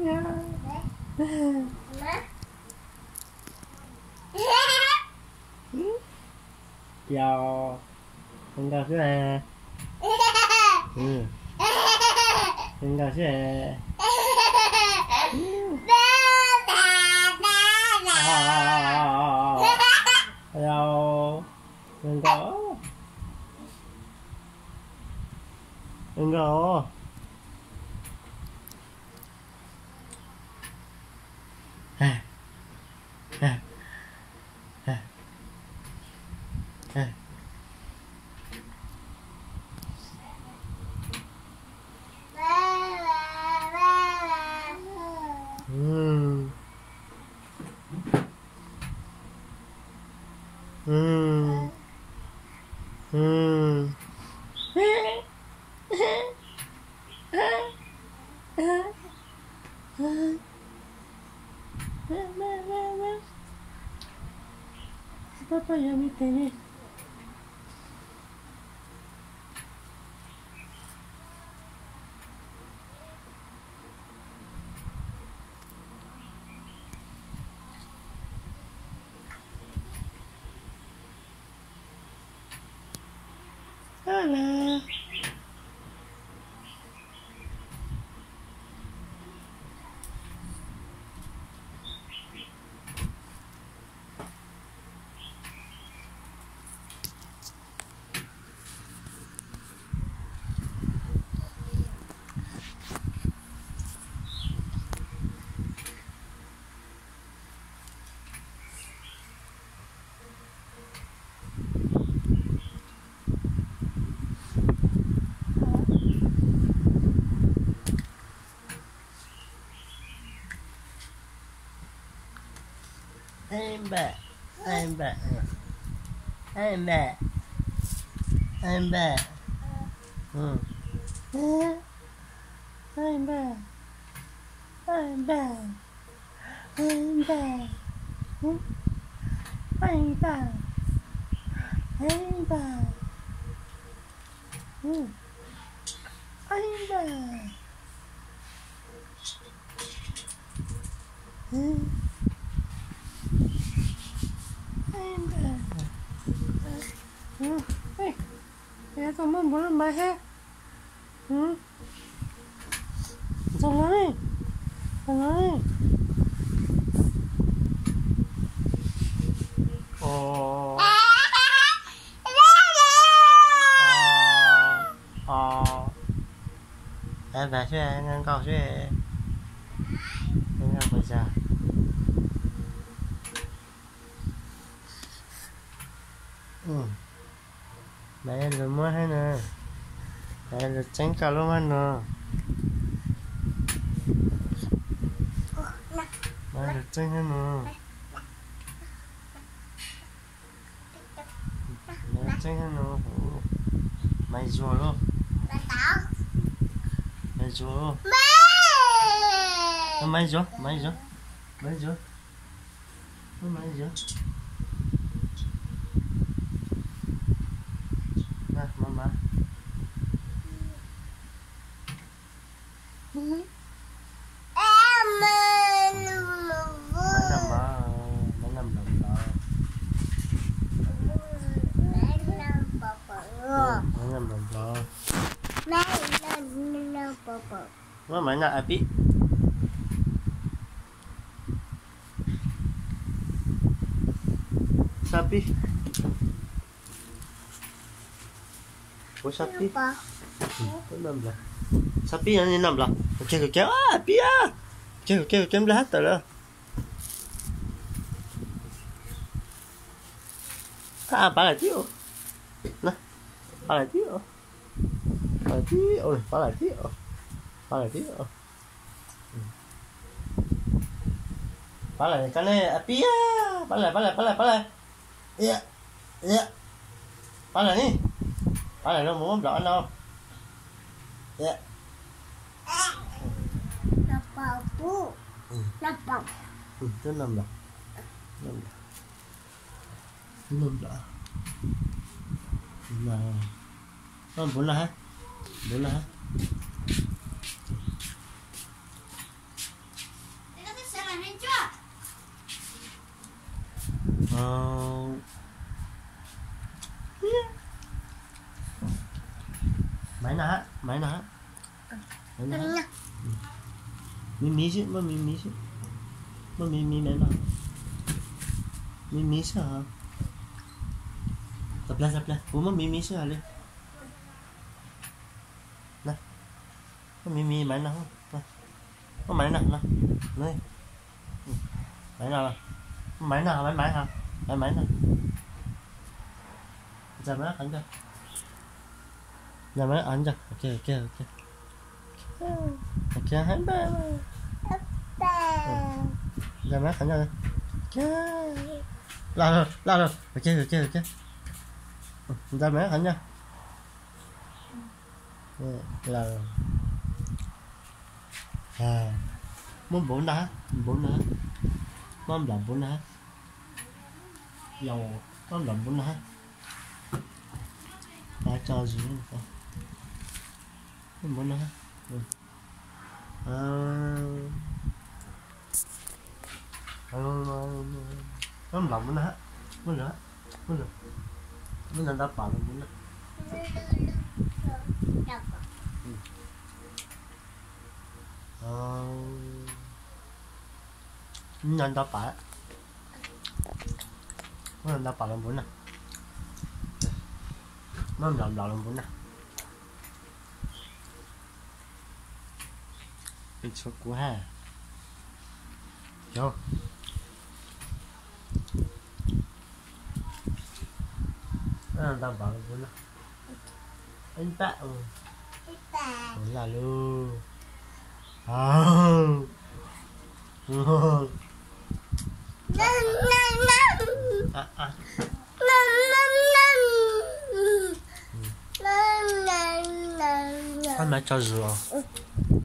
Chào con gà sữa à. Con gà sữa à. Hello con gà con gà Papá ya me tiene. Hola. I'm back. I'm back. I'm back. I'm back. I'm back. I'm back. I'm back. I'm back. I'm back. I'm back. I'm back. Hey, ya teman boleh main jangan oh em bà xuê ngăn cầu xuê ngăn bây giờ mẹ rồi mua hay nè mẹ rồi tránh cả luôn anh nè mẹ rồi tránh hay nè mẹ tránh hay nè mày rùa luôn mày rùa luôn mày rùa mày rùa mày rùa mày rùa mama mama nak api sapi sapi năm là sapi anh năm là kéo kéo api kéo kéo kéo lá tờ đó bà lại tiêu nè bà lại tiêu bà lại bà lại cái này api bà lại yeah bà lại đi bà lại nó muốn rõ đâu yeah thứ năm là bốn là máy nè máy nè mí chứ mà mí chứ mà mí máy nè mí chứ hả tập lại bố mà mí chứ hả đi nè mí máy nè có máy nè đây máy nào máy nào máy hả máy nào giờ máy ăn chưa giờ máy ăn chưa ok hai ba giờ máy ăn chưa la rồi ok giờ máy ăn chưa là muốn bốn nữa mom làm bốn nữa dầu mom làm bốn nữa ta cho gì nữa muốn nữa mom làm bốn nữa muốn làm đáp bảo muốn nữa nhân đáp bảo muốn đáp bảo làm bốn nè mom làm bốn nè ít số của ha vô tao bảo bốn nè anh tạ là luôn con mẹ cho rửa